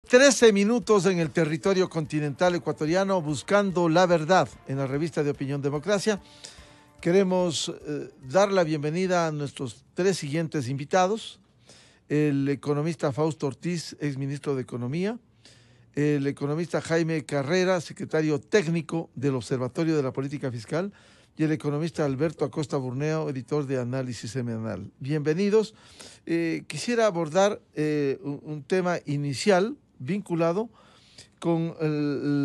13 minutos en el territorio continental ecuatoriano buscando la verdad en la revista de Opinión Democracia. Queremos dar la bienvenida a nuestros tres siguientes invitados. El economista Fausto Ortiz, exministro de Economía. El economista Jaime Carrera, secretario técnico del Observatorio de la Política Fiscal. Y el economista Alberto Acosta Burneo, editor de Análisis Semanal. Bienvenidos. Quisiera abordar un tema inicial vinculado con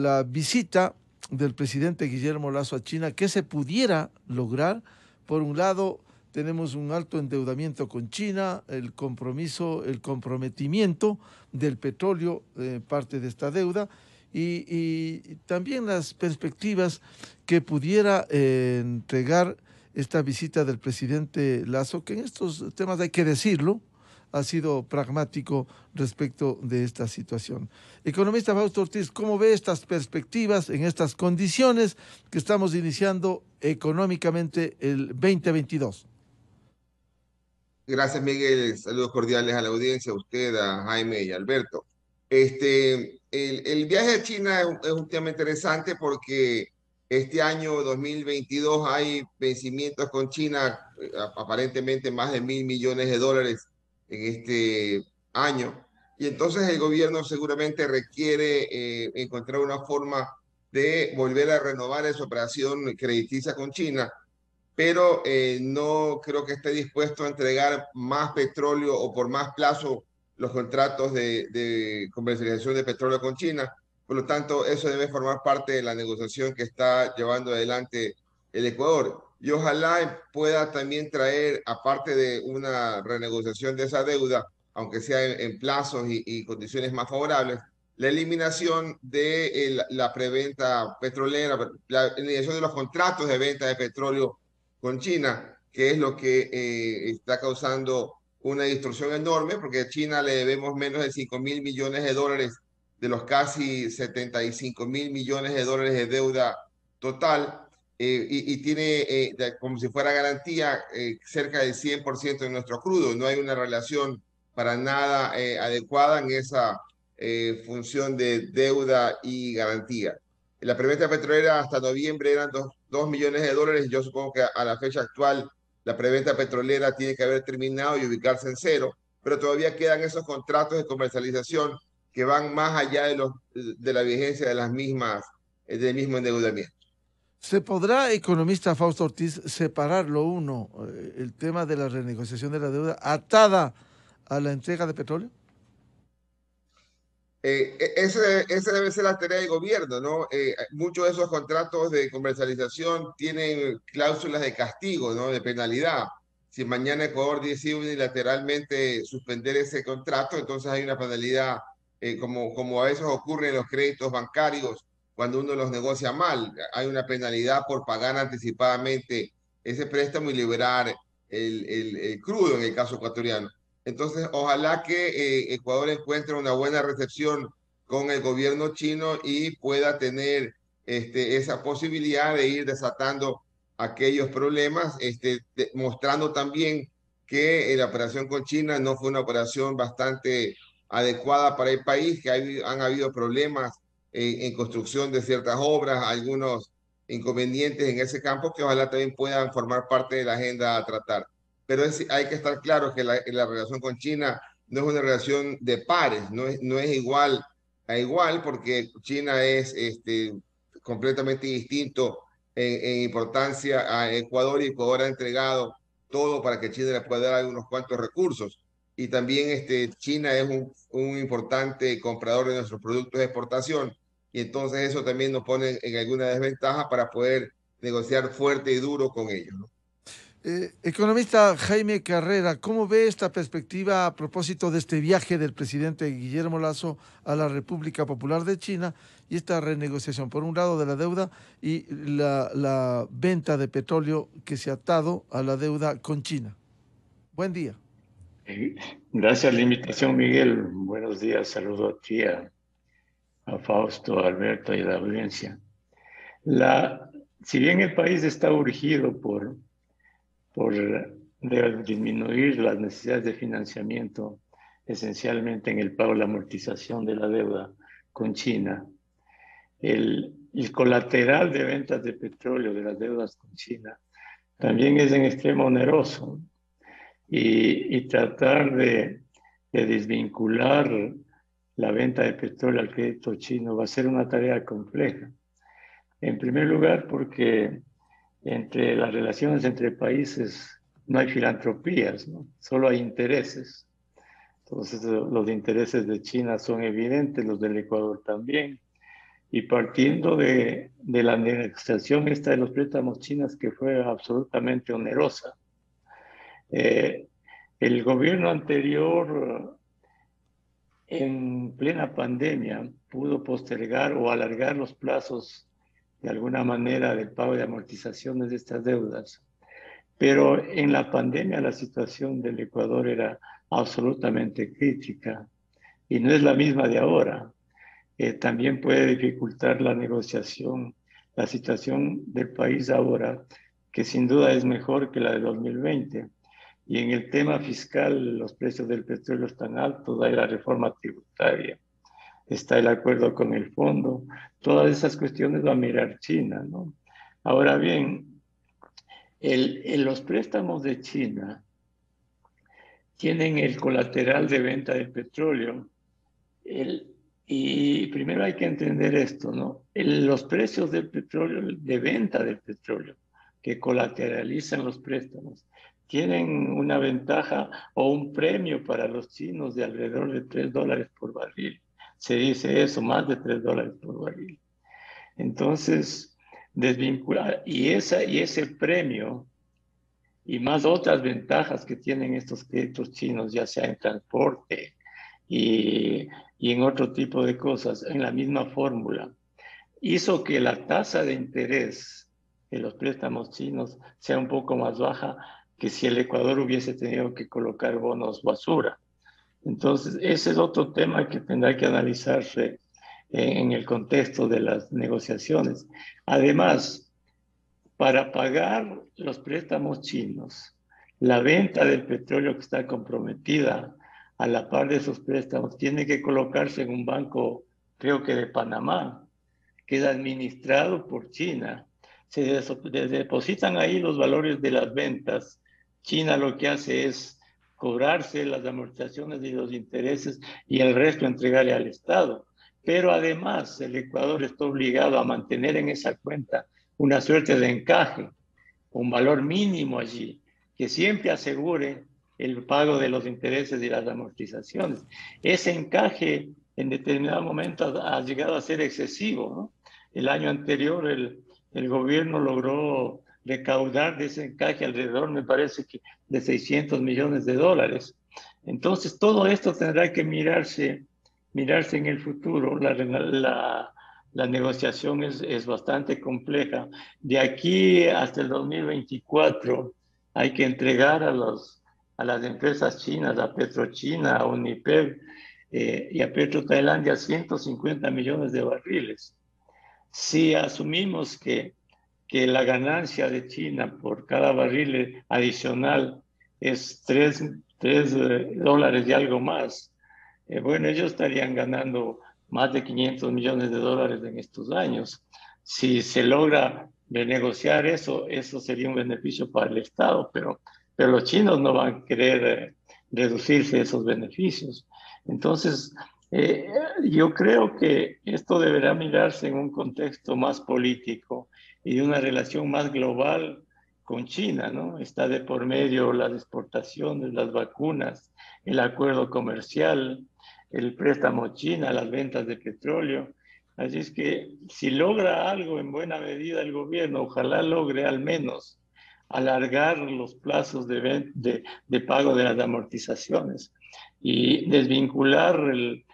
la visita del presidente Guillermo Lasso a China, que se pudiera lograr. Por un lado, tenemos un alto endeudamiento con China, el comprometimiento del petróleo, parte de esta deuda, y también las perspectivas que pudiera entregar esta visita del presidente Lasso, que en estos temas hay que decirlo, ha sido pragmático respecto de esta situación. Economista Fausto Ortiz, ¿cómo ve estas perspectivas en estas condiciones que estamos iniciando económicamente el 2022? Gracias, Miguel. Saludos cordiales a la audiencia, a usted, a Jaime y a Alberto. El viaje a China es un tema interesante porque este año 2022 hay vencimientos con China, aparentemente más de $1.000 millones en este año. Y entonces el gobierno seguramente requiere encontrar una forma de volver a renovar esa operación crediticia con China, pero no creo que esté dispuesto a entregar más petróleo o por más plazo los contratos de comercialización de petróleo con China. Por lo tanto, eso debe formar parte de la negociación que está llevando adelante el Ecuador. Y ojalá pueda también traer, aparte de una renegociación de esa deuda, aunque sea en plazos y condiciones más favorables, la eliminación de la preventa petrolera, la eliminación de los contratos de venta de petróleo con China, que es lo que está causando una distorsión enorme, porque a China le debemos menos de $5.000 millones de los casi $75.000 millones de deuda total, y tiene como si fuera garantía cerca del 100% de nuestro crudo. No hay una relación para nada adecuada en esa función de deuda y garantía. La preventa petrolera hasta noviembre eran 2 millones de dólares. Yo supongo que a la fecha actual la preventa petrolera tiene que haber terminado y ubicarse en cero, pero todavía quedan esos contratos de comercialización que van más allá de la vigencia de las mismas, del mismo endeudamiento. ¿Se podrá, economista Fausto Ortiz, separar lo uno, el tema de la renegociación de la deuda atada a la entrega de petróleo? Esa debe ser la tarea del gobierno, ¿no? Muchos de esos contratos de comercialización tienen cláusulas de castigo, ¿no? De penalidad. Si mañana Ecuador decide unilateralmente suspender ese contrato, entonces hay una penalidad, como a veces ocurre en los créditos bancarios cuando uno los negocia mal. Hay una penalidad por pagar anticipadamente ese préstamo y liberar el crudo en el caso ecuatoriano. Entonces, ojalá que Ecuador encuentre una buena recepción con el gobierno chino y pueda tener esa posibilidad de ir desatando aquellos problemas, mostrando también que la operación con China no fue una operación bastante adecuada para el país, que han habido problemas en construcción de ciertas obras, algunos inconvenientes en ese campo que ojalá también puedan formar parte de la agenda a tratar. Pero hay que estar claro que la relación con China no es una relación de pares, no es igual a igual, porque China es completamente distinto en importancia a Ecuador, y Ecuador ha entregado todo para que China le pueda dar unos cuantos recursos. Y también China es un importante comprador de nuestros productos de exportación, y entonces eso también nos pone en alguna desventaja para poder negociar fuerte y duro con ellos, ¿no? Economista Jaime Carrera, ¿cómo ve esta perspectiva a propósito de este viaje del presidente Guillermo Lasso a la República Popular de China y esta renegociación, por un lado, de la deuda y la venta de petróleo que se ha atado a la deuda con China? Buen día. Eh, Gracias a la invitación, Miguel. Buenos días. Saludo a ti, a Fausto, a Alberto y a la audiencia. Si bien el país está urgido por disminuir las necesidades de financiamiento esencialmente en el pago de la amortización de la deuda con China. El colateral de ventas de petróleo de las deudas con China también es en extremo oneroso, y tratar de desvincular la venta de petróleo al crédito chino va a ser una tarea compleja. En primer lugar, porque entre las relaciones entre países no hay filantropías, ¿no? Solo hay intereses. Entonces, los intereses de China son evidentes, los del Ecuador también. Y partiendo de la negociación esta de los préstamos chinos, que fue absolutamente onerosa, el gobierno anterior, en plena pandemia, pudo postergar o alargar los plazos de alguna manera del pago de amortizaciones de estas deudas. Pero en la pandemia la situación del Ecuador era absolutamente crítica y no es la misma de ahora. También puede dificultar la negociación, la situación del país ahora, que sin duda es mejor que la de 2020. Y en el tema fiscal, los precios del petróleo están altos, hay la reforma tributaria, está el acuerdo con el fondo, todas esas cuestiones va a mirar China, ¿no? Ahora bien, los préstamos de China tienen el colateral de venta del petróleo. Y primero hay que entender esto, ¿no? Los precios del petróleo, de venta del petróleo, que colateralizan los préstamos, tienen una ventaja o un premio para los chinos de alrededor de $3 por barril. Se dice eso, más de $3 por barril. Entonces, desvincular, y ese premio y más otras ventajas que tienen estos créditos chinos, ya sea en transporte y en otro tipo de cosas, en la misma fórmula, hizo que la tasa de interés de los préstamos chinos sea un poco más baja que si el Ecuador hubiese tenido que colocar bonos basura. Entonces, ese es otro tema que tendrá que analizarse en el contexto de las negociaciones. Además, para pagar los préstamos chinos, la venta del petróleo que está comprometida a la par de esos préstamos tiene que colocarse en un banco, creo que de Panamá, que es administrado por China. Se depositan ahí los valores de las ventas. China lo que hace es cobrarse las amortizaciones y los intereses y el resto entregarle al Estado. Pero además el Ecuador está obligado a mantener en esa cuenta una suerte de encaje, un valor mínimo allí, que siempre asegure el pago de los intereses y las amortizaciones. Ese encaje en determinado momento ha llegado a ser excesivo, ¿no? El año anterior el gobierno logró recaudar de ese encaje alrededor, me parece que de $600 millones. Entonces, todo esto tendrá que mirarse en el futuro. La negociación es bastante compleja. De aquí hasta el 2024 hay que entregar a las empresas chinas, a PetroChina, a Uniper y a PetroTailandia 150 millones de barriles. Si asumimos que la ganancia de China por cada barril adicional es $3 y algo más, bueno, ellos estarían ganando más de $500 millones en estos años. Si se logra renegociar eso sería un beneficio para el Estado, pero los chinos no van a querer reducirse esos beneficios. Entonces, yo creo que esto deberá mirarse en un contexto más político y de una relación más global con China, ¿no? Está de por medio las exportaciones, las vacunas, el acuerdo comercial, el préstamo China, las ventas de petróleo. Así es que si logra algo en buena medida el gobierno, ojalá logre al menos alargar los plazos de pago de las amortizaciones y desvincular el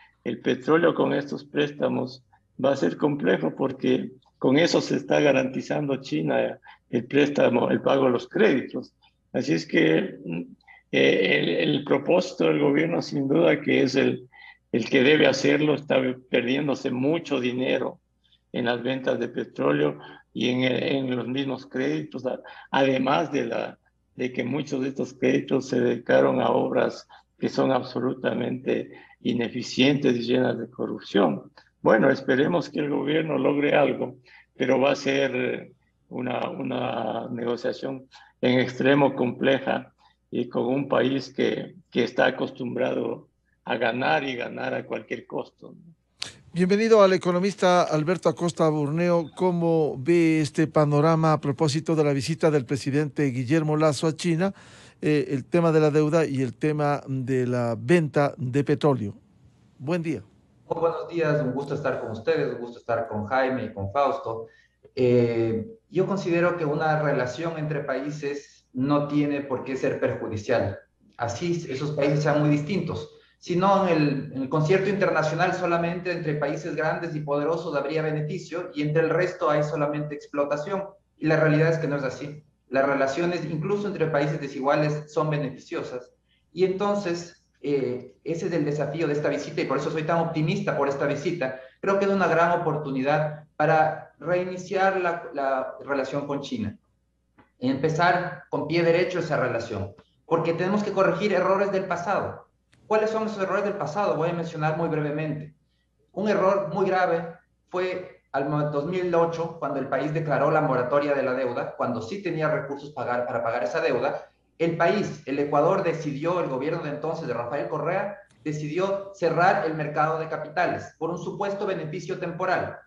petróleo con estos préstamos. Va a ser complejo porque con eso se está garantizando China el préstamo, el pago de los créditos. Así es que el propósito del gobierno sin duda que es el que debe hacerlo, está perdiéndose mucho dinero en las ventas de petróleo y en los mismos créditos, además de que muchos de estos créditos se dedicaron a obras que son absolutamente ineficientes y llenas de corrupción. Bueno, esperemos que el gobierno logre algo, pero va a ser una negociación en extremo compleja y con un país que está acostumbrado a ganar y ganar a cualquier costo. Bienvenido al economista Alberto Acosta Burneo. ¿Cómo ve este panorama a propósito de la visita del presidente Guillermo Lasso a China, el tema de la deuda y el tema de la venta de petróleo? Buen día. Muy buenos días, un gusto estar con ustedes, un gusto estar con Jaime y con Fausto. Yo considero que una relación entre países no tiene por qué ser perjudicial. Así esos países sean muy distintos. Sino en el concierto internacional solamente entre países grandes y poderosos habría beneficio y entre el resto hay solamente explotación. Y la realidad es que no es así. Las relaciones, incluso entre países desiguales, son beneficiosas. Y entonces, ese es el desafío de esta visita y por eso soy tan optimista por esta visita. Creo que es una gran oportunidad para reiniciar la relación con China. Empezar con pie derecho esa relación, porque tenemos que corregir errores del pasado. ¿Cuáles son esos errores del pasado? Voy a mencionar muy brevemente. Un error muy grave fue al 2008, cuando el país declaró la moratoria de la deuda, cuando sí tenía recursos para pagar esa deuda. El país, el Ecuador, decidió, el gobierno de entonces de Rafael Correa, decidió cerrar el mercado de capitales por un supuesto beneficio temporal.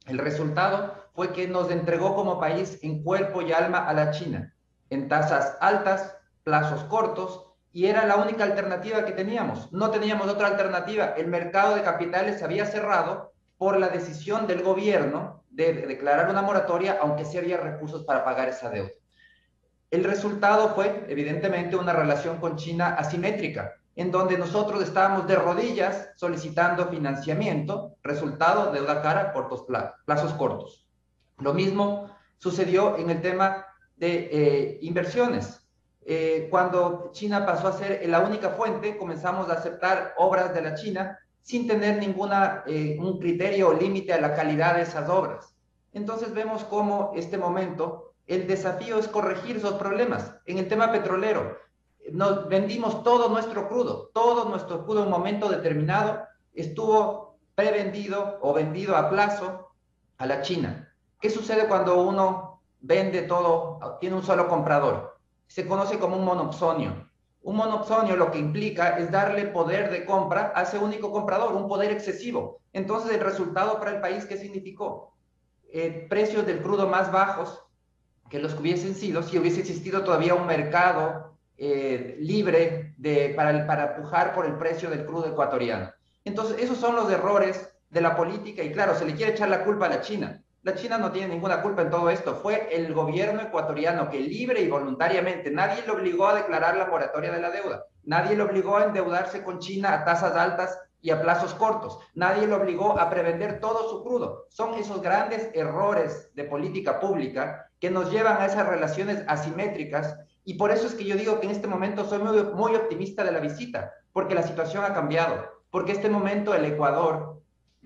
El resultado fue que nos entregó como país en cuerpo y alma a la China, en tasas altas, plazos cortos, y era la única alternativa que teníamos. No teníamos otra alternativa. El mercado de capitales se había cerrado por la decisión del gobierno de declarar una moratoria, aunque sí había recursos para pagar esa deuda. El resultado fue, evidentemente, una relación con China asimétrica, en donde nosotros estábamos de rodillas solicitando financiamiento, resultado, deuda cara, plazos cortos. Lo mismo sucedió en el tema de inversiones. Cuando China pasó a ser la única fuente, comenzamos a aceptar obras de la China sin tener un criterio o límite a la calidad de esas obras. Entonces vemos cómo este momento, el desafío es corregir esos problemas. En el tema petrolero, nos vendimos todo nuestro crudo en un momento determinado estuvo prevendido o vendido a plazo a la China. ¿Qué sucede cuando uno vende todo, tiene un solo comprador? Se conoce como un monopsonio. Un monopsonio lo que implica es darle poder de compra a ese único comprador, un poder excesivo. Entonces, el resultado para el país, ¿qué significó? Precios del crudo más bajos que los que hubiesen sido si hubiese existido todavía un mercado libre para pujar por el precio del crudo ecuatoriano. Entonces, esos son los errores de la política y claro, se le quiere echar la culpa a la China. La China no tiene ninguna culpa en todo esto. Fue el gobierno ecuatoriano que libre y voluntariamente, nadie le obligó a declarar la moratoria de la deuda, nadie le obligó a endeudarse con China a tasas altas y a plazos cortos, nadie le obligó a prevender todo su crudo. Son esos grandes errores de política pública que nos llevan a esas relaciones asimétricas y por eso es que yo digo que en este momento soy muy optimista de la visita, porque la situación ha cambiado, porque en este momento el Ecuador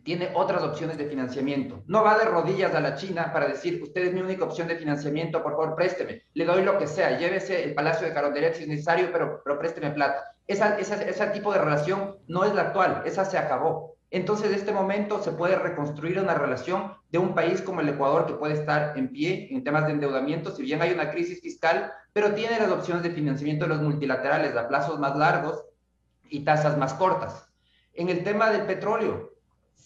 tiene otras opciones de financiamiento. No va de rodillas a la China para decir, usted es mi única opción de financiamiento, por favor, présteme. Le doy lo que sea, llévese el Palacio de Carondelet si es necesario, pero présteme plata. Ese tipo de relación no es la actual, esa se acabó. Entonces, en este momento se puede reconstruir una relación de un país como el Ecuador que puede estar en pie en temas de endeudamiento, si bien hay una crisis fiscal, pero tiene las opciones de financiamiento de los multilaterales a plazos más largos y tasas más cortas. En el tema del petróleo,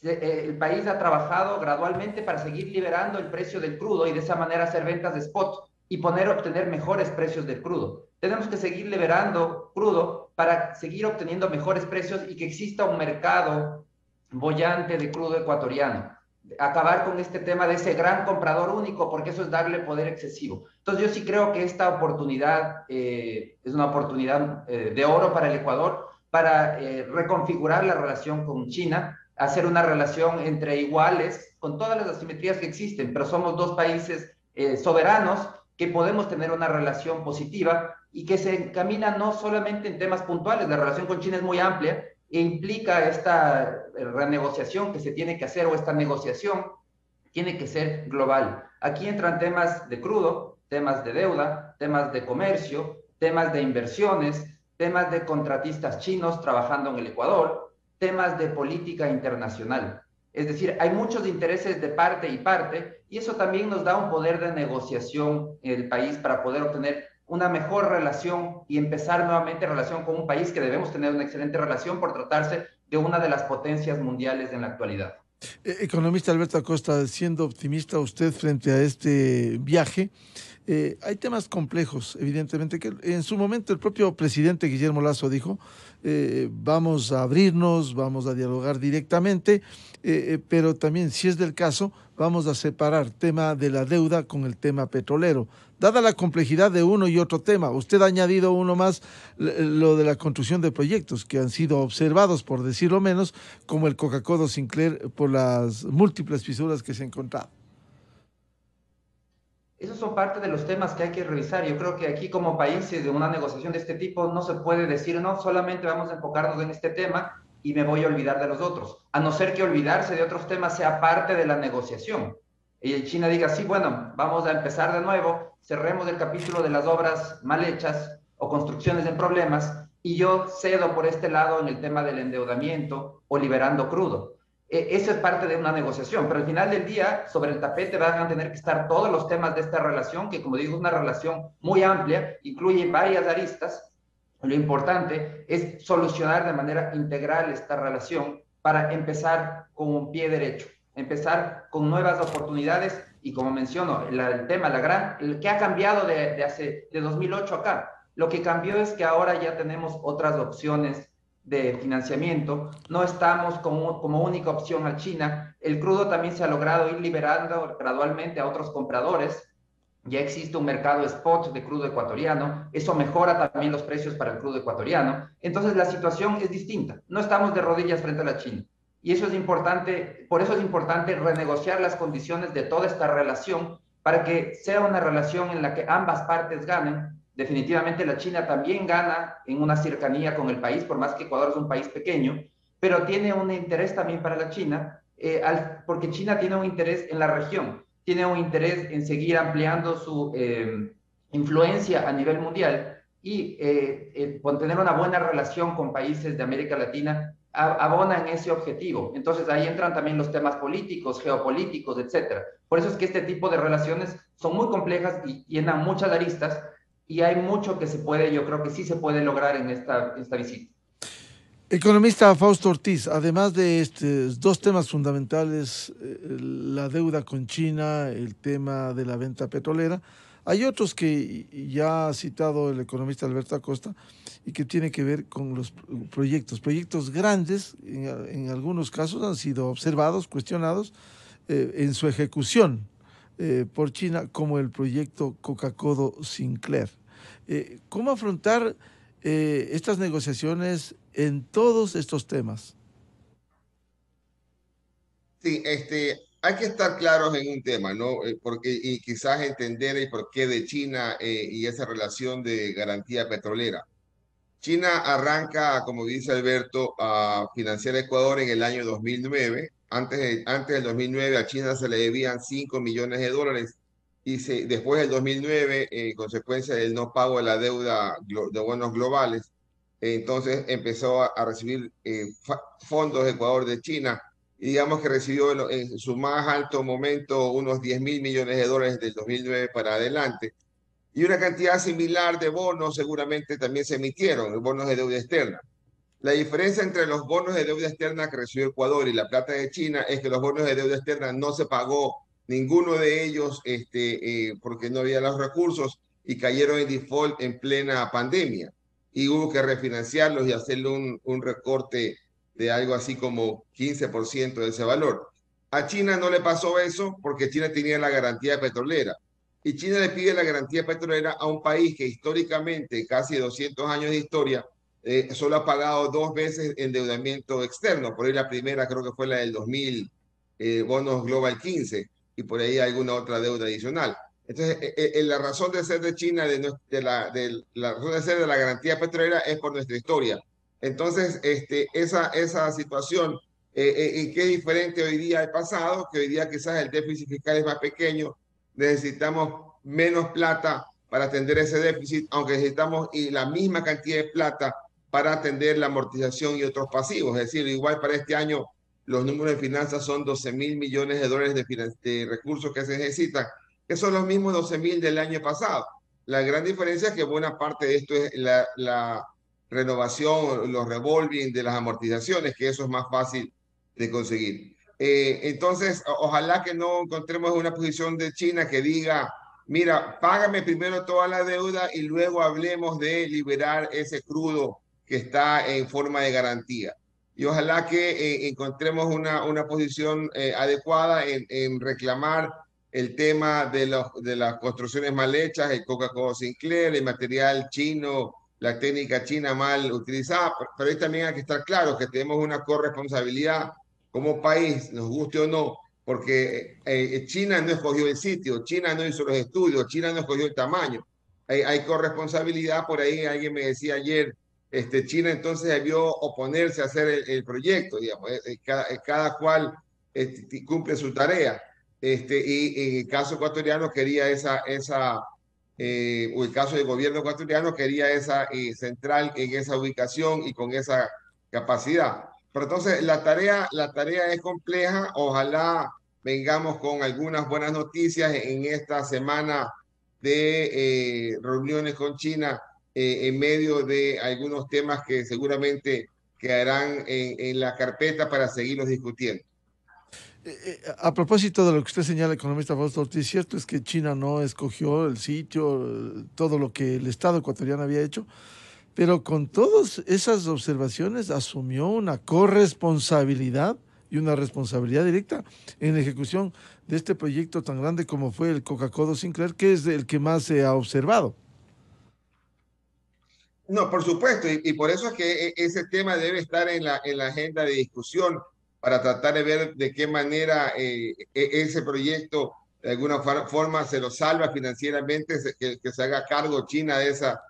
el país ha trabajado gradualmente para seguir liberando el precio del crudo y de esa manera hacer ventas de spot y obtener mejores precios del crudo. Tenemos que seguir liberando crudo para seguir obteniendo mejores precios y que exista un mercado boyante de crudo ecuatoriano. Acabar con este tema de ese gran comprador único, porque eso es darle poder excesivo. Entonces yo sí creo que esta oportunidad es una oportunidad de oro para el Ecuador, para reconfigurar la relación con China, hacer una relación entre iguales, con todas las asimetrías que existen, pero somos dos países soberanos que podemos tener una relación positiva y que se encamina no solamente en temas puntuales, la relación con China es muy amplia e implica esta renegociación que se tiene que hacer o esta negociación tiene que ser global. Aquí entran temas de crudo, temas de deuda, temas de comercio, temas de inversiones, temas de contratistas chinos trabajando en el Ecuador, temas de política internacional. Es decir, hay muchos intereses de parte y parte, y eso también nos da un poder de negociación en el país para poder obtener una mejor relación y empezar nuevamente relación con un país que debemos tener una excelente relación por tratarse de una de las potencias mundiales en la actualidad. Economista Alberto Acosta, siendo optimista usted frente a este viaje, hay temas complejos, evidentemente, que en su momento el propio presidente Guillermo Lasso dijo, vamos a abrirnos, vamos a dialogar directamente, pero también, si es del caso, vamos a separar tema de la deuda con el tema petrolero. Dada la complejidad de uno y otro tema, usted ha añadido uno más, lo de la construcción de proyectos que han sido observados, por decirlo menos, como el Coca-Cola Sinclair, por las múltiples fisuras que se han encontrado. Esos son parte de los temas que hay que revisar. Yo creo que aquí como países de una negociación de este tipo no se puede decir, no, solamente vamos a enfocarnos en este tema y me voy a olvidar de los otros. A no ser que olvidarse de otros temas sea parte de la negociación. Y China diga, sí, bueno, vamos a empezar de nuevo, cerremos el capítulo de las obras mal hechas o construcciones en problemas y yo cedo por este lado en el tema del endeudamiento o liberando crudo. Eso es parte de una negociación, pero al final del día, sobre el tapete van a tener que estar todos los temas de esta relación, que como digo, es una relación muy amplia, incluye varias aristas. Lo importante es solucionar de manera integral esta relación para empezar con un pie derecho, empezar con nuevas oportunidades y como menciono, el tema, el que ha cambiado de 2008 acá, lo que cambió es que ahora ya tenemos otras opciones de financiamiento, no estamos como única opción a China, el crudo también se ha logrado ir liberando gradualmente a otros compradores, ya existe un mercado spot de crudo ecuatoriano, eso mejora también los precios para el crudo ecuatoriano, entonces la situación es distinta, no estamos de rodillas frente a la China, y eso es importante, por eso es importante renegociar las condiciones de toda esta relación para que sea una relación en la que ambas partes ganen. Definitivamente la China también gana en una cercanía con el país, por más que Ecuador es un país pequeño, pero tiene un interés también para la China, porque China tiene un interés en la región, tiene un interés en seguir ampliando su influencia a nivel mundial y tener una buena relación con países de América Latina abona en ese objetivo. Entonces ahí entran también los temas políticos, geopolíticos, etcétera. Por eso es que este tipo de relaciones son muy complejas y llenan muchas aristas, y hay mucho que se puede, yo creo que sí se puede lograr en esta visita. Economista Fausto Ortiz, además de estos dos temas fundamentales, la deuda con China, el tema de la venta petrolera, hay otros que ya ha citado el economista Alberto Acosta y que tiene que ver con los proyectos grandes, en algunos casos han sido observados, cuestionados en su ejecución por China, como el proyecto Coca-Cola Sinclair. ¿Cómo afrontar estas negociaciones en todos estos temas? Sí, hay que estar claros en un tema, ¿no? Porque, y quizás entender el porqué de China y esa relación de garantía petrolera. China arranca, como dice Alberto, a financiar a Ecuador en el año 2009. Antes del 2009 a China se le debían 5 millones de dólares y después del 2009, consecuencia del no pago de la deuda de bonos globales, entonces empezó a recibir fondos de Ecuador de China y digamos que recibió en su más alto momento unos 10.000 millones de dólares del 2009 para adelante. Y una cantidad similar de bonos seguramente también se emitieron, bonos de deuda externa. La diferencia entre los bonos de deuda externa que recibió Ecuador y la plata de China es que los bonos de deuda externa no se pagó ninguno de ellos porque no había los recursos y cayeron en default en plena pandemia. Y hubo que refinanciarlos y hacerle un recorte de algo así como 15% de ese valor. A China no le pasó eso porque China tenía la garantía petrolera. Y China le pide la garantía petrolera a un país que históricamente, casi 200 años de historia, solo ha pagado 2 veces endeudamiento externo. Por ahí la primera creo que fue la del 2000, bonos Global 15, y por ahí alguna otra deuda adicional. Entonces, la razón de ser de China, la razón de ser de la garantía petrolera es por nuestra historia. Entonces, esa situación, ¿y qué diferente hoy día al pasado? Que hoy día quizás el déficit fiscal es más pequeño, necesitamos menos plata para atender ese déficit, aunque necesitamos la misma cantidad de plata para atender la amortización y otros pasivos. Es decir, igual para este año los números de finanzas son 12.000 millones de dólares de recursos que se necesitan, que son los mismos 12.000 del año pasado. La gran diferencia es que buena parte de esto es la renovación, los revolving de las amortizaciones, que eso es más fácil de conseguir. Entonces, ojalá que no encontremos una posición de China que diga, mira, págame primero toda la deuda y luego hablemos de liberar ese crudo que está en forma de garantía. Y ojalá que encontremos una posición adecuada en reclamar el tema de las construcciones mal hechas, el Coca-Cola Sinclair, el material chino, la técnica china mal utilizada, pero ahí también hay que estar claros que tenemos una corresponsabilidad como país, nos guste o no, porque China no escogió el sitio, China no hizo los estudios, China no escogió el tamaño. Hay corresponsabilidad, por ahí alguien me decía ayer, China entonces debió oponerse a hacer el proyecto, digamos, cada cual cumple su tarea. Y en el caso ecuatoriano quería o el caso del gobierno ecuatoriano quería esa central en esa ubicación y con esa capacidad. Pero entonces la tarea es compleja. Ojalá vengamos con algunas buenas noticias en esta semana de reuniones con China en medio de algunos temas que seguramente quedarán en la carpeta para seguirlos discutiendo. A propósito de lo que usted señala, economista Fausto Ortiz, cierto es que China no escogió el sitio, todo lo que el Estado ecuatoriano había hecho, pero con todas esas observaciones asumió una corresponsabilidad y una responsabilidad directa en la ejecución de este proyecto tan grande como fue el Coca-Cola Sinclair, que es el que más se ha observado. No, por supuesto, y por eso es que ese tema debe estar en la agenda de discusión para tratar de ver de qué manera ese proyecto de alguna forma se lo salva financieramente, que se haga cargo China de esa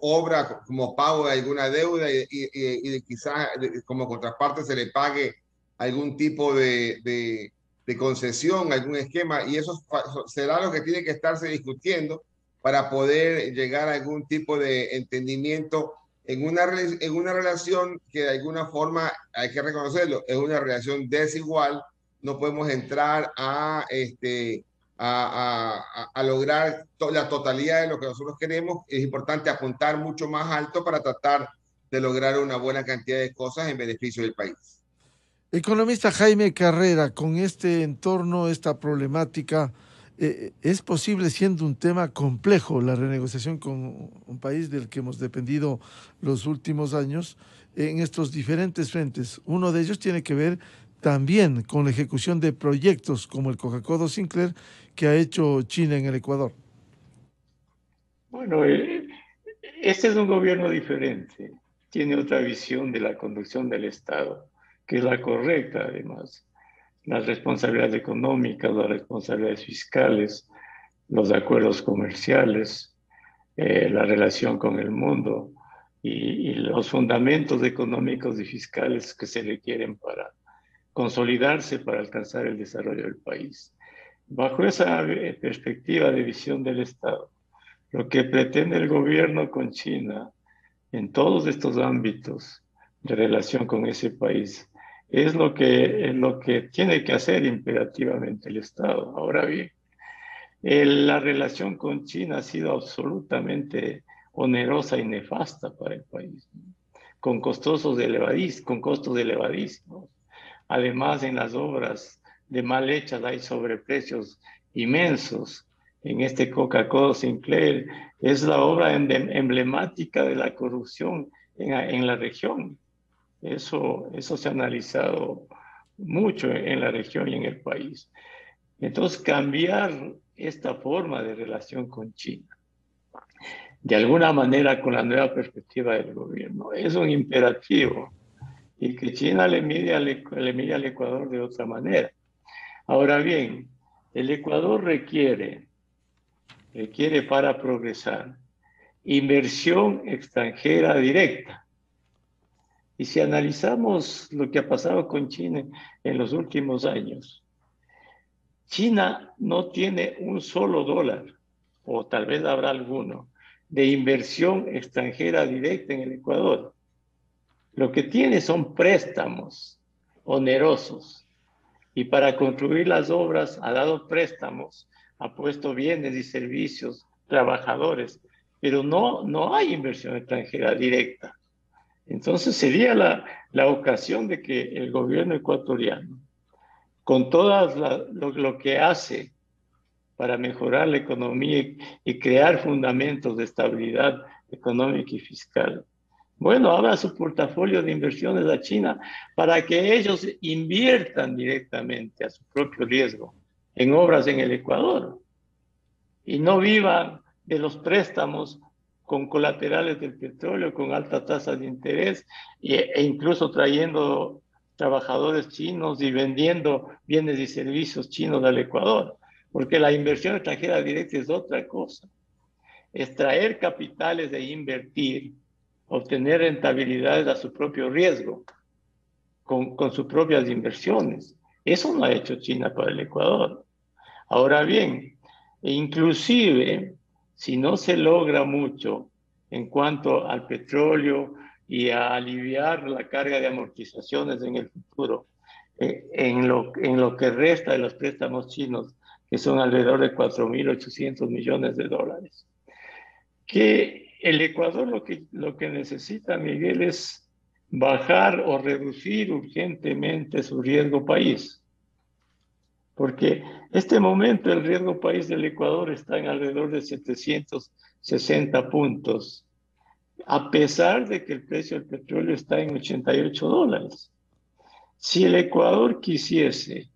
obra como pago de alguna deuda y quizás como contraparte se le pague algún tipo de concesión, algún esquema, y eso será lo que tiene que estarse discutiendo para poder llegar a algún tipo de entendimiento en una relación que de alguna forma, hay que reconocerlo, es una relación desigual. No podemos entrar a lograr la totalidad de lo que nosotros queremos. Es importante apuntar mucho más alto para tratar de lograr una buena cantidad de cosas en beneficio del país. Economista Jaime Carrera, con este entorno, esta problemática, ¿es posible, siendo un tema complejo, la renegociación con un país del que hemos dependido los últimos años en estos diferentes frentes? Uno de ellos tiene que ver también con la ejecución de proyectos como el Coca-Cola Sinclair que ha hecho China en el Ecuador. Bueno, este es un gobierno diferente, tiene otra visión de la conducción del Estado, que es la correcta además. Las responsabilidades económicas, las responsabilidades fiscales, los acuerdos comerciales, la relación con el mundo y los fundamentos económicos y fiscales que se requieren para consolidarse, para alcanzar el desarrollo del país. Bajo esa perspectiva de visión del Estado, lo que pretende el gobierno con China en todos estos ámbitos de relación con ese país es lo que tiene que hacer imperativamente el Estado. Ahora bien, la relación con China ha sido absolutamente onerosa y nefasta para el país, ¿no? Con costos elevadísimos. Además, en las obras de mal hechas hay sobreprecios inmensos. En este Coca-Cola Sinclair es la obra emblemática de la corrupción en la región. Eso se ha analizado mucho en la región y en el país. Entonces, cambiar esta forma de relación con China, de alguna manera con la nueva perspectiva del gobierno, es un imperativo, y que China le mide al Ecuador de otra manera. Ahora bien, el Ecuador requiere para progresar inversión extranjera directa. Y si analizamos lo que ha pasado con China en los últimos años, China no tiene un solo dólar o tal vez habrá alguno, de inversión extranjera directa en el Ecuador. Lo que tiene son préstamos onerosos, y para construir las obras ha dado préstamos, ha puesto bienes y servicios, trabajadores, pero no hay inversión extranjera directa. Entonces sería la ocasión de que el gobierno ecuatoriano, con todo lo que hace para mejorar la economía y crear fundamentos de estabilidad económica y fiscal, bueno, abra su portafolio de inversiones a China para que ellos inviertan directamente a su propio riesgo en obras en el Ecuador y no vivan de los préstamos con colaterales del petróleo, con altas tasas de interés e incluso trayendo trabajadores chinos y vendiendo bienes y servicios chinos al Ecuador, porque la inversión extranjera directa es otra cosa. Es traer capitales e invertir, obtener rentabilidades a su propio riesgo, con sus propias inversiones. Eso no ha hecho China para el Ecuador. Ahora bien, inclusive, si no se logra mucho en cuanto al petróleo y a aliviar la carga de amortizaciones en el futuro, en lo que resta de los préstamos chinos, que son alrededor de 4.800 millones de dólares, que el Ecuador lo que necesita, Miguel, es bajar o reducir urgentemente su riesgo país. Porque este momento el riesgo país del Ecuador está en alrededor de 760 puntos, a pesar de que el precio del petróleo está en $88. Si el Ecuador quisiese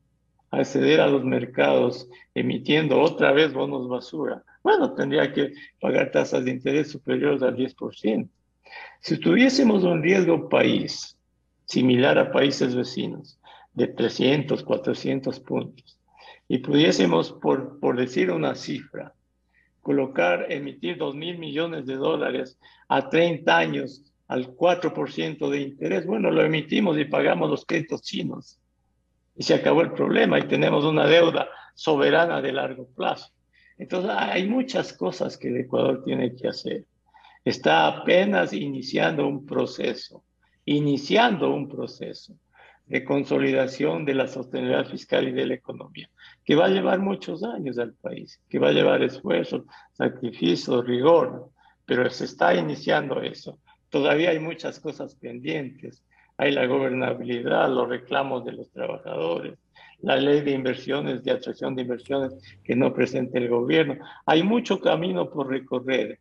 acceder a los mercados emitiendo otra vez bonos basura, bueno, tendría que pagar tasas de interés superiores al 10%. Si tuviésemos un riesgo país similar a países vecinos de 300, 400 puntos y pudiésemos, por decir una cifra, emitir 2.000 millones de dólares a 30 años al 4% de interés, bueno, lo emitimos y pagamos los créditos chinos y se acabó el problema y tenemos una deuda soberana de largo plazo. Entonces hay muchas cosas que el Ecuador tiene que hacer. Está apenas iniciando un proceso de consolidación de la sostenibilidad fiscal y de la economía, que va a llevar muchos años al país, que va a llevar esfuerzo, sacrificio, rigor, pero se está iniciando eso. Todavía hay muchas cosas pendientes. Hay la gobernabilidad, los reclamos de los trabajadores, la ley de inversiones, de atracción de inversiones que no presenta el gobierno. Hay mucho camino por recorrer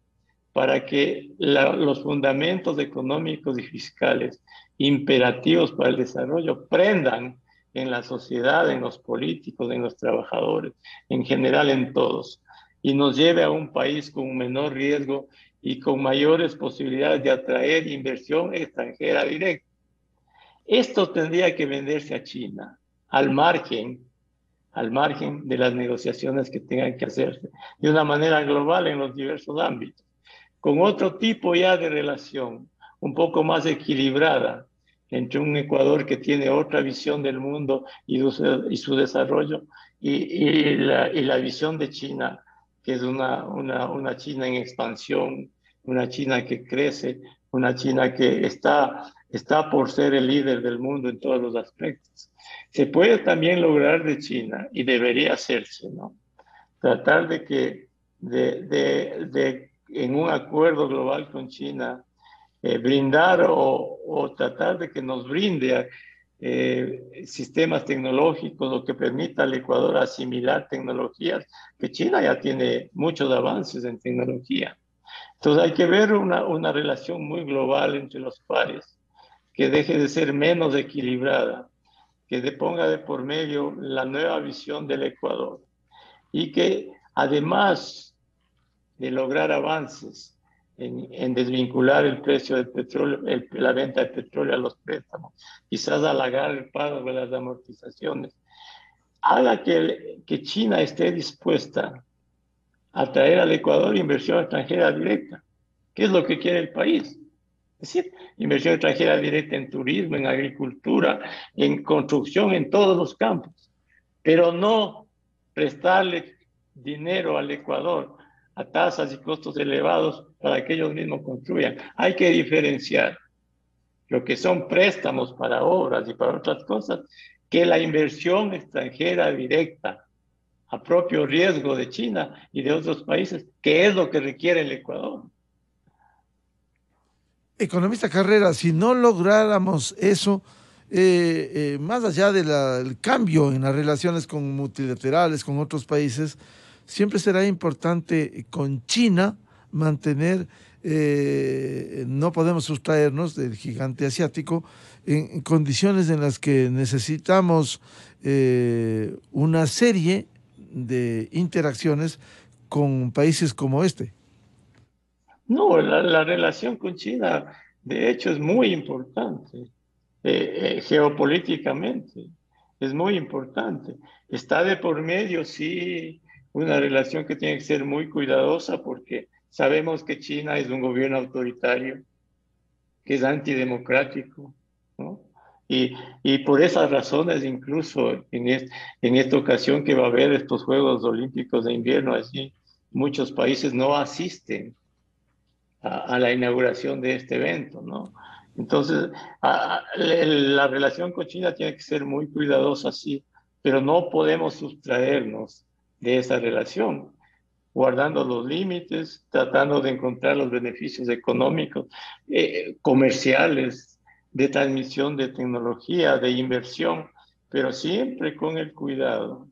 para que los fundamentos económicos y fiscales imperativos para el desarrollo prendan en la sociedad, en los políticos, en los trabajadores, en general en todos, y nos lleve a un país con un menor riesgo y con mayores posibilidades de atraer inversión extranjera directa. Esto tendría que venderse a China, al margen de las negociaciones que tengan que hacerse de una manera global en los diversos ámbitos, con otro tipo ya de relación, un poco más equilibrada entre un Ecuador que tiene otra visión del mundo y su desarrollo y la visión de China, que es una China en expansión, una China que crece, una China que está por ser el líder del mundo en todos los aspectos. Se puede también lograr de China, y debería hacerse, ¿no? Tratar de que en un acuerdo global con China, brindar o tratar de que nos brinde sistemas tecnológicos o que permita al Ecuador asimilar tecnologías, que China ya tiene muchos avances en tecnología. Entonces hay que ver una relación muy global entre los pares, que deje de ser menos equilibrada, que ponga de por medio la nueva visión del Ecuador y que además de lograr avances en desvincular el precio del petróleo, la venta de petróleo a los préstamos, quizás alargar el pago de las amortizaciones, haga que China esté dispuesta a traer al Ecuador inversión extranjera directa, que es lo que quiere el país. Es decir, inversión extranjera directa en turismo, en agricultura, en construcción, en todos los campos, pero no prestarle dinero al Ecuador a tasas y costos elevados para que ellos mismos construyan. Hay que diferenciar lo que son préstamos para obras y para otras cosas, que la inversión extranjera directa a propio riesgo de China y de otros países, que es lo que requiere el Ecuador. Economista Carrera, si no lográramos eso, más allá del cambio en las relaciones con multilaterales, con otros países, siempre será importante con China mantener, no podemos sustraernos del gigante asiático, en condiciones en las que necesitamos una serie de interacciones con países como este. No, la relación con China, de hecho, es muy importante, geopolíticamente, es muy importante. Está de por medio, sí, una relación que tiene que ser muy cuidadosa porque sabemos que China es un gobierno autoritario, que es antidemocrático, ¿no? Y por esas razones, incluso en esta ocasión que va a haber estos Juegos Olímpicos de Invierno, así muchos países no asisten a la inauguración de este evento, ¿no? Entonces, la relación con China tiene que ser muy cuidadosa, sí, pero no podemos sustraernos de esa relación, guardando los límites, tratando de encontrar los beneficios económicos, comerciales, de transmisión de tecnología, de inversión, pero siempre con el cuidado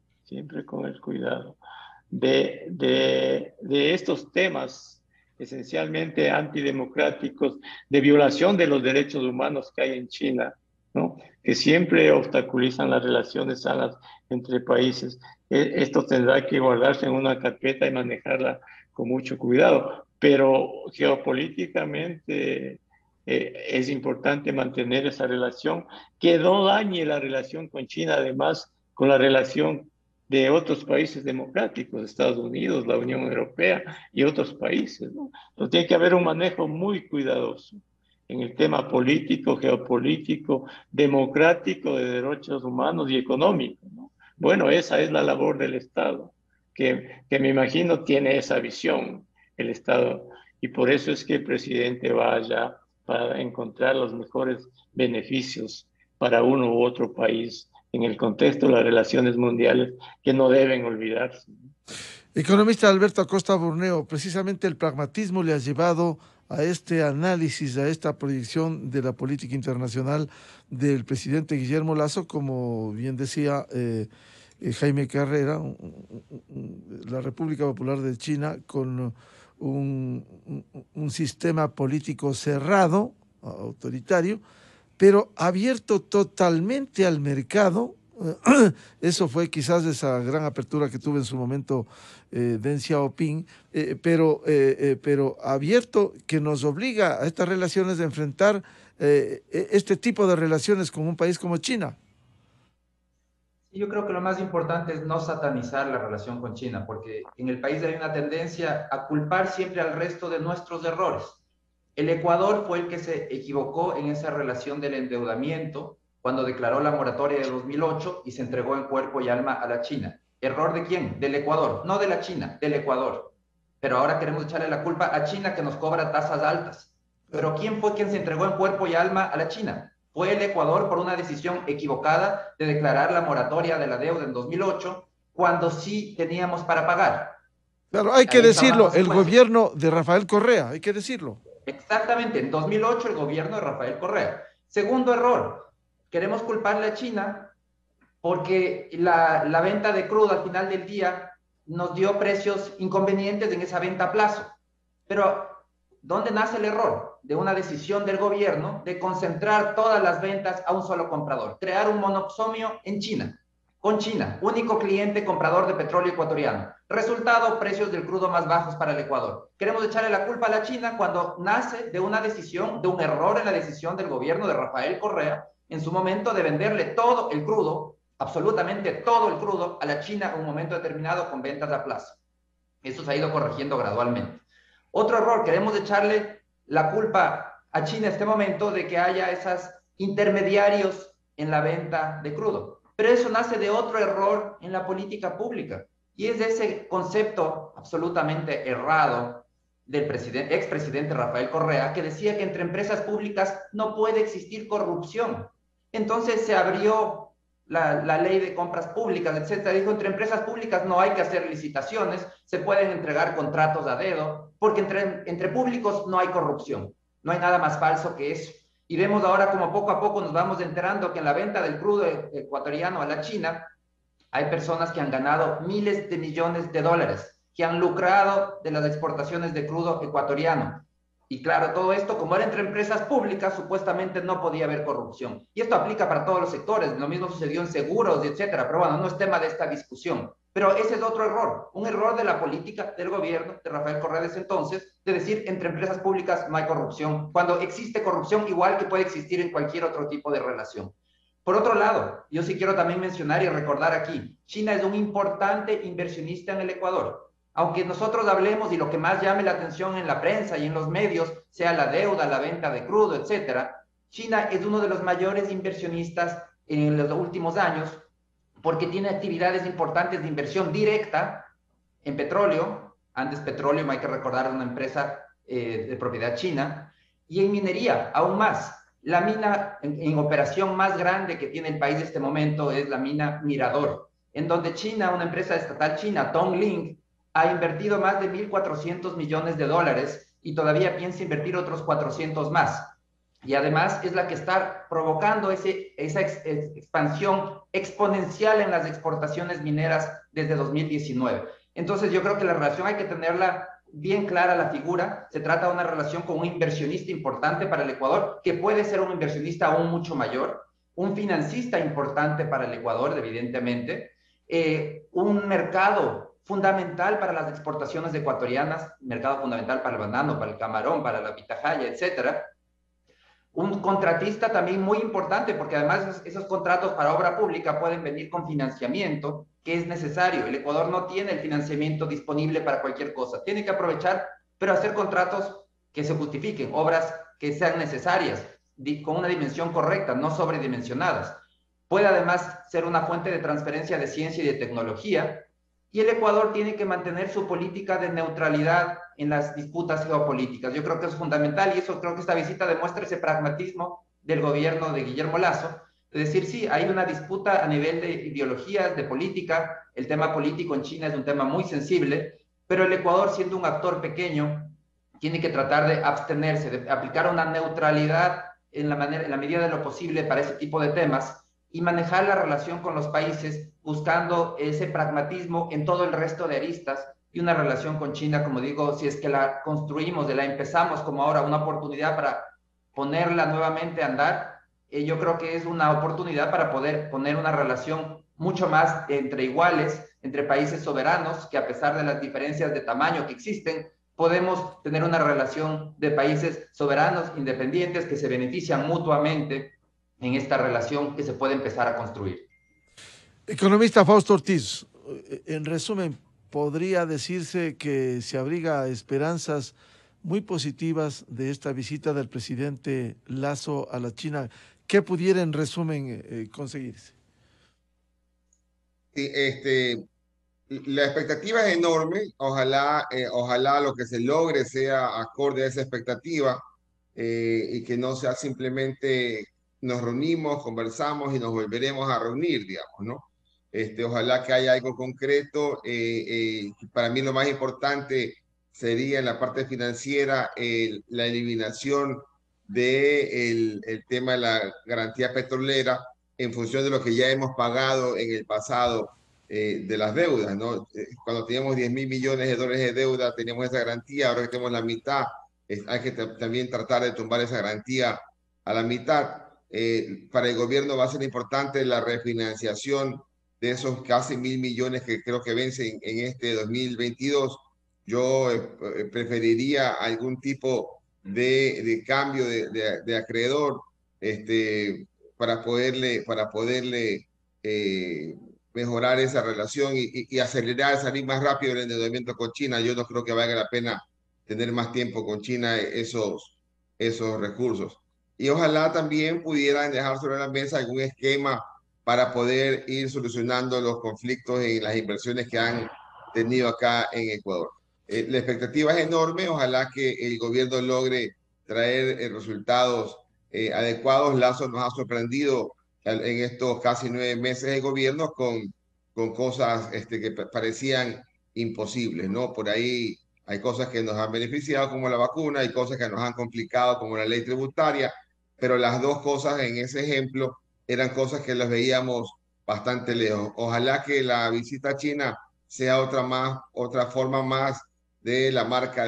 de estos temas esencialmente antidemocráticos, de violación de los derechos humanos que hay en China, ¿no? Que siempre obstaculizan las relaciones sanas entre países. Esto tendrá que guardarse en una carpeta y manejarla con mucho cuidado, pero geopolíticamente es importante mantener esa relación, que no dañe la relación con China, además con la relación de otros países democráticos, Estados Unidos, la Unión Europea y otros países, ¿no? Entonces tiene que haber un manejo muy cuidadoso en el tema político, geopolítico, democrático, de derechos humanos y económico, ¿no? Bueno, esa es la labor del Estado, que me imagino tiene esa visión el Estado, y por eso es que el presidente va allá para encontrar los mejores beneficios para uno u otro país en el contexto de las relaciones mundiales que no deben olvidarse. Economista Alberto Acosta Burneo, precisamente el pragmatismo le ha llevado a este análisis, a esta proyección de la política internacional del presidente Guillermo Lasso, como bien decía Jaime Carrera, la República Popular de China con un sistema político cerrado, autoritario, pero abierto totalmente al mercado. Eso fue quizás esa gran apertura que tuvo en su momento Deng Xiaoping, pero abierto, que nos obliga a estas relaciones de enfrentar este tipo de relaciones con un país como China. Yo creo que lo más importante es no satanizar la relación con China, porque en el país hay una tendencia a culpar siempre al resto de nuestros errores. El Ecuador fue el que se equivocó en esa relación del endeudamiento cuando declaró la moratoria de 2008 y se entregó en cuerpo y alma a la China. ¿Error de quién? Del Ecuador, no de la China, del Ecuador. Pero ahora queremos echarle la culpa a China, que nos cobra tasas altas. Pero ¿quién fue quien se entregó en cuerpo y alma a la China? Fue el Ecuador por una decisión equivocada de declarar la moratoria de la deuda en 2008, cuando sí teníamos para pagar. Claro, hay que decirlo, el gobierno de Rafael Correa, hay que decirlo. Exactamente, en 2008 el gobierno de Rafael Correa. Segundo error, queremos culparle a China porque la venta de crudo al final del día nos dio precios inconvenientes en esa venta a plazo. Pero, ¿dónde nace el error? De una decisión del gobierno de concentrar todas las ventas a un solo comprador, crear un monoxomio en China, con China, único cliente comprador de petróleo ecuatoriano. Resultado, precios del crudo más bajos para el Ecuador. Queremos echarle la culpa a la China cuando nace de una decisión, de un error en la decisión del gobierno de Rafael Correa en su momento de venderle todo el crudo, absolutamente todo el crudo, a la China en un momento determinado con ventas a plazo. Eso se ha ido corrigiendo gradualmente. Otro error, queremos echarle la culpa a China en este momento de que haya esos intermediarios en la venta de crudo. Pero eso nace de otro error en la política pública. Y es de ese concepto absolutamente errado del expresidente Rafael Correa, que decía que entre empresas públicas no puede existir corrupción. Entonces se abrió la ley de compras públicas, etcétera. Dijo, entre empresas públicas no hay que hacer licitaciones, se pueden entregar contratos a dedo, porque entre públicos no hay corrupción. No hay nada más falso que eso. Y vemos ahora como poco a poco nos vamos enterando que en la venta del crudo ecuatoriano a la China, hay personas que han ganado miles de millones de dólares, que han lucrado de las exportaciones de crudo ecuatoriano. Y claro, todo esto, como era entre empresas públicas, supuestamente no podía haber corrupción. Y esto aplica para todos los sectores. Lo mismo sucedió en seguros, etcétera. Pero bueno, no es tema de esta discusión. Pero ese es otro error. Un error de la política del gobierno de Rafael Correa de ese entonces, de decir entre empresas públicas no hay corrupción, cuando existe corrupción igual que puede existir en cualquier otro tipo de relación. Por otro lado, yo sí quiero también mencionar y recordar aquí, China es un importante inversionista en el Ecuador. Aunque nosotros hablemos y lo que más llame la atención en la prensa y en los medios sea la deuda, la venta de crudo, etcétera, China es uno de los mayores inversionistas en los últimos años porque tiene actividades importantes de inversión directa en petróleo, antes Petroleum, hay que recordar, una empresa de propiedad china, y en minería, aún más. La mina en operación más grande que tiene el país en este momento es la mina Mirador, en donde China, una empresa estatal china, Tongling, ha invertido más de 1.400 millones de dólares y todavía piensa invertir otros 400 más. Y además es la que está provocando esa expansión exponencial en las exportaciones mineras desde 2019. Entonces yo creo que la relación hay que tenerla bien clara, la figura. Se trata de una relación con un inversionista importante para el Ecuador, que puede ser un inversionista aún mucho mayor, un financista importante para el Ecuador, evidentemente, un mercado fundamental para las exportaciones ecuatorianas, mercado fundamental para el banano, para el camarón, para la pitahaya, etcétera. Un contratista también muy importante, porque además esos contratos para obra pública pueden venir con financiamiento, que es necesario. El Ecuador no tiene el financiamiento disponible para cualquier cosa. Tiene que aprovechar, pero hacer contratos que se justifiquen, obras que sean necesarias, con una dimensión correcta, no sobredimensionadas. Puede además ser una fuente de transferencia de ciencia y de tecnología, y el Ecuador tiene que mantener su política de neutralidad en las disputas geopolíticas. Yo creo que es fundamental y eso creo que esta visita demuestra ese pragmatismo del gobierno de Guillermo Lasso, es decir, sí, hay una disputa a nivel de ideologías, de política, el tema político en China es un tema muy sensible, pero el Ecuador, siendo un actor pequeño, tiene que tratar de abstenerse, de aplicar una neutralidad en la medida de lo posible para ese tipo de temas y manejar la relación con los países buscando ese pragmatismo en todo el resto de aristas y una relación con China, como digo, si es que la construimos, la empezamos como ahora una oportunidad para ponerla nuevamente a andar, yo creo que es una oportunidad para poder poner una relación mucho más entre iguales, entre países soberanos, que a pesar de las diferencias de tamaño que existen, podemos tener una relación de países soberanos, independientes, que se benefician mutuamente en esta relación que se puede empezar a construir. Economista Fausto Ortiz, en resumen, podría decirse que se abriga esperanzas muy positivas de esta visita del presidente Lasso a la China. ¿Qué pudiera, en resumen, conseguirse? Sí, la expectativa es enorme. Ojalá lo que se logre sea acorde a esa expectativa y que no sea simplemente nos reunimos, conversamos y nos volveremos a reunir, digamos, ¿no? Ojalá que haya algo concreto. Para mí lo más importante sería en la parte financiera la eliminación del tema de la garantía petrolera en función de lo que ya hemos pagado en el pasado de las deudas, ¿no? Cuando teníamos 10.000 millones de dólares de deuda, teníamos esa garantía, ahora que tenemos la mitad, hay que también tratar de tumbar esa garantía a la mitad. Para el gobierno va a ser importante la refinanciación de esos casi 1.000 millones que creo que vencen en este 2022. Yo preferiría algún tipo de cambio de acreedor para poderle mejorar esa relación y acelerar, salir más rápido el endeudamiento con China. Yo no creo que valga la pena tener más tiempo con China esos recursos. Y ojalá también pudieran dejar sobre la mesa algún esquema para poder ir solucionando los conflictos en las inversiones que han tenido acá en Ecuador. La expectativa es enorme, ojalá que el gobierno logre traer resultados adecuados. Lazo nos ha sorprendido en estos casi 9 meses de gobierno con cosas que parecían imposibles, ¿no? Por ahí hay cosas que nos han beneficiado como la vacuna, hay cosas que nos han complicado como la ley tributaria, pero las dos cosas en ese ejemplo eran cosas que las veíamos bastante lejos. Ojalá que la visita a China sea otra forma más de la marca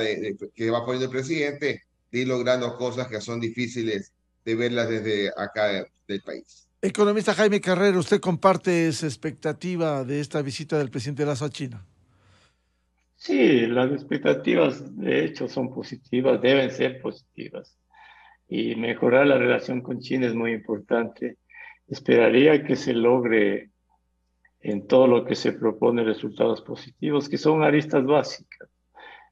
que va poniendo el presidente de ir logrando cosas que son difíciles de verlas desde acá del país. Economista Jaime Carrera, ¿usted comparte esa expectativa de esta visita del presidente Lazo a China? Sí, las expectativas de hecho son positivas, deben ser positivas. Y mejorar la relación con China es muy importante. Esperaría que se logre en todo lo que se propone resultados positivos, que son aristas básicas.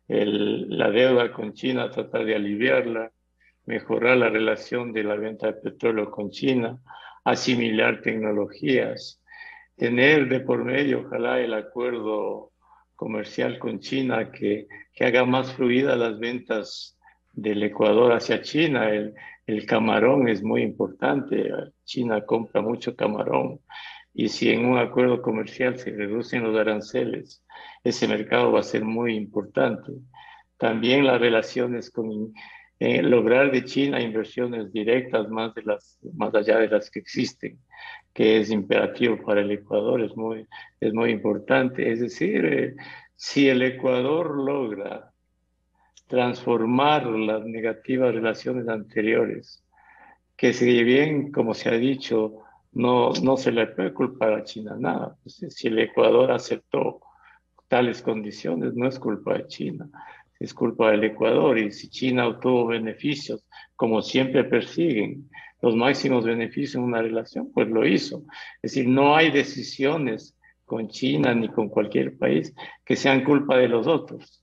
La deuda con China, tratar de aliviarla, mejorar la relación de la venta de petróleo con China, asimilar tecnologías, tener de por medio, ojalá, el acuerdo comercial con China que haga más fluidas las ventas del Ecuador hacia China. El camarón es muy importante. China compra mucho camarón. Y si en un acuerdo comercial se reducen los aranceles, ese mercado va a ser muy importante. También las relaciones con lograr de China inversiones directas más allá de las que existen, que es imperativo para el Ecuador, es muy importante. Es decir, si el Ecuador logra transformar las negativas relaciones anteriores, que si bien, como se ha dicho, no se le puede culpar a China nada. Pues, si el Ecuador aceptó tales condiciones, no es culpa de China, es culpa del Ecuador. Y si China obtuvo beneficios, como siempre persiguen, los máximos beneficios en una relación, pues lo hizo. Es decir, no hay decisiones con China ni con cualquier país que sean culpa de los otros.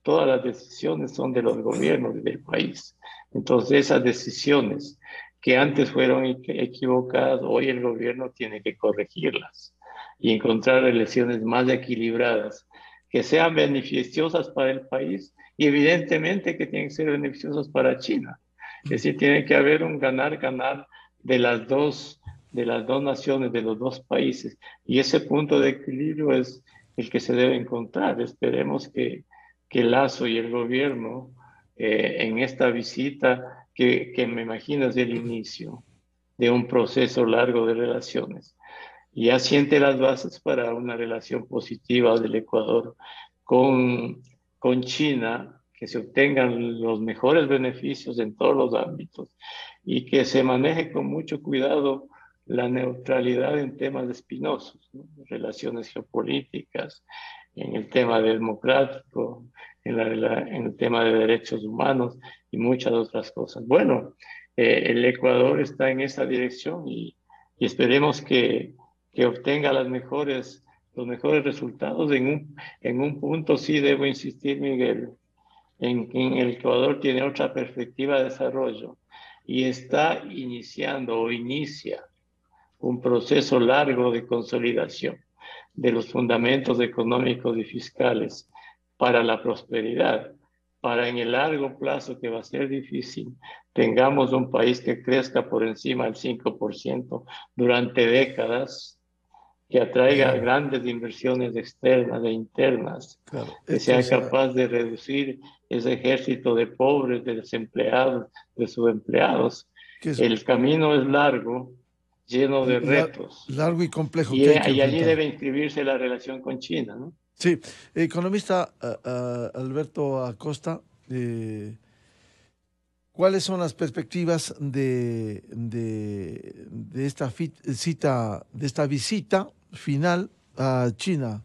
Todas las decisiones son de los gobiernos del país. Entonces, esas decisiones que antes fueron equivocadas, hoy el gobierno tiene que corregirlas y encontrar relaciones más equilibradas, que sean beneficiosas para el país y evidentemente que tienen que ser beneficiosas para China. Es decir, tiene que haber un ganar-ganar de las dos naciones, de los dos países. Y ese punto de equilibrio es el que se debe encontrar. Esperemos que Lazo y el gobierno en esta visita, que me imagino es el inicio de un proceso largo de relaciones, ya siente las bases para una relación positiva del Ecuador con China, que se obtengan los mejores beneficios en todos los ámbitos y que se maneje con mucho cuidado la neutralidad en temas espinosos, ¿no? Relaciones geopolíticas, en el tema democrático, en el tema de derechos humanos y muchas otras cosas. Bueno, el Ecuador está en esa dirección y esperemos que obtenga los mejores resultados. En un punto sí debo insistir, Miguel, en el Ecuador tiene otra perspectiva de desarrollo y está iniciando o inicia un proceso largo de consolidación de los fundamentos económicos y fiscales para la prosperidad, para en el largo plazo, que va a ser difícil, tengamos un país que crezca por encima del 5% durante décadas, que atraiga grandes inversiones externas e internas, Claro, que sea capaz de reducir ese ejército de pobres, de desempleados, de subempleados. El camino es largo, lleno de retos. Largo y complejo Y, que hay que y allí enfrentar. debe inscribirse la relación con China, ¿no? Sí, economista Alberto Acosta, ¿cuáles son las perspectivas de esta cita, de esta visita final a China?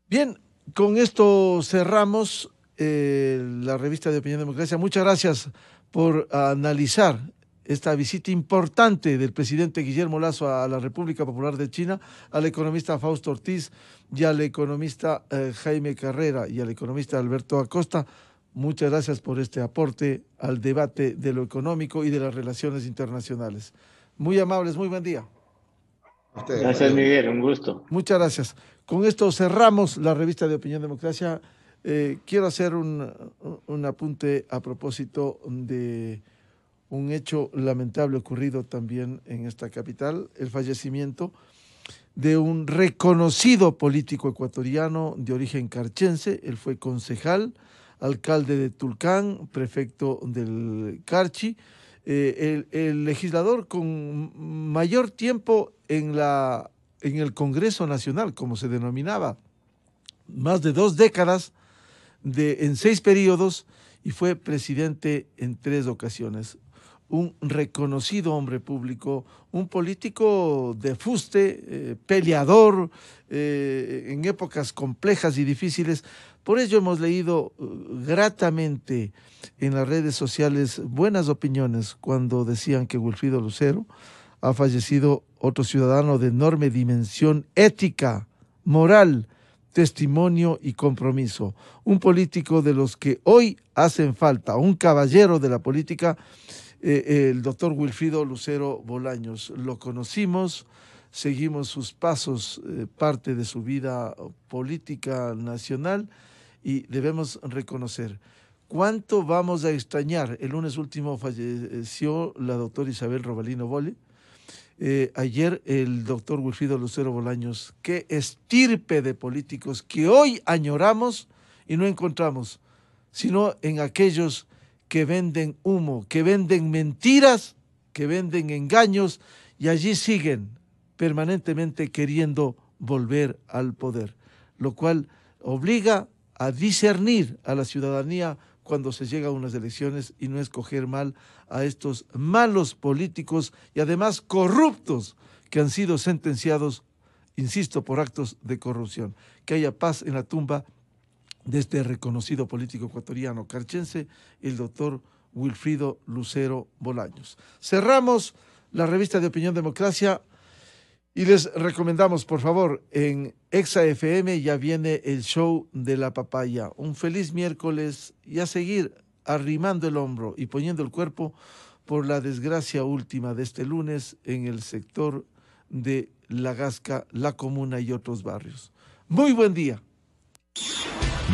Bien, con esto cerramos la revista de Opinión Democracia. Muchas gracias por analizar esta visita importante del presidente Guillermo Lazo a la República Popular de China, al economista Fausto Ortiz y al economista Jaime Carrera y al economista Alberto Acosta. Muchas gracias por este aporte al debate de lo económico y de las relaciones internacionales. Muy amables, muy buen día. A ustedes. Gracias, Miguel, un gusto. Muchas gracias. Con esto cerramos la revista de Opinión Democracia. Quiero hacer un apunte a propósito de un hecho lamentable ocurrido también en esta capital, el fallecimiento de un reconocido político ecuatoriano de origen carchense. Él fue concejal, alcalde de Tulcán, prefecto del Carchi, el legislador con mayor tiempo en el Congreso Nacional, como se denominaba, más de 2 décadas en 6 periodos, y fue presidente en 3 ocasiones. Un reconocido hombre público, un político de fuste, peleador, en épocas complejas y difíciles. Por ello hemos leído gratamente en las redes sociales buenas opiniones cuando decían que Wilfrido Lucero ha fallecido, otro ciudadano de enorme dimensión ética, moral, testimonio y compromiso. Un político de los que hoy hacen falta, un caballero de la política, el doctor Wilfrido Lucero Bolaños. Lo conocimos, seguimos sus pasos, parte de su vida política nacional, y debemos reconocer cuánto vamos a extrañar. El lunes último falleció la doctora Isabel Robalino Bolle. Ayer el doctor Wilfrido Lucero Bolaños. Qué estirpe de políticos que hoy añoramos y no encontramos, sino en aquellos que venden humo, que venden mentiras, que venden engaños, y allí siguen permanentemente queriendo volver al poder, lo cual obliga a discernir a la ciudadanía cuando se llega a unas elecciones y no escoger mal a estos malos políticos y además corruptos que han sido sentenciados, insisto, por actos de corrupción. Que haya paz en la tumba de este reconocido político ecuatoriano carchense, el doctor Wilfrido Lucero Bolaños. Cerramos la revista de Opinión Democracia y les recomendamos, por favor, en Exa FM ya viene el show de la papaya. Un feliz miércoles y a seguir arrimando el hombro y poniendo el cuerpo por la desgracia última de este lunes en el sector de La Gasca, La Comuna y otros barrios. Muy buen día.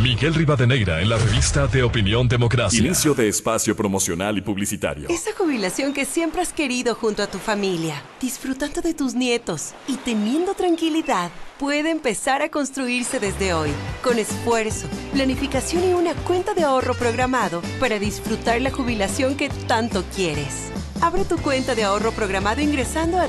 Miguel Rivadeneira en la revista de Opinión Democracia. Inicio de espacio promocional y publicitario. Esa jubilación que siempre has querido junto a tu familia, disfrutando de tus nietos y teniendo tranquilidad, puede empezar a construirse desde hoy, con esfuerzo, planificación y una cuenta de ahorro programado para disfrutar la jubilación que tanto quieres. Abre tu cuenta de ahorro programado ingresando a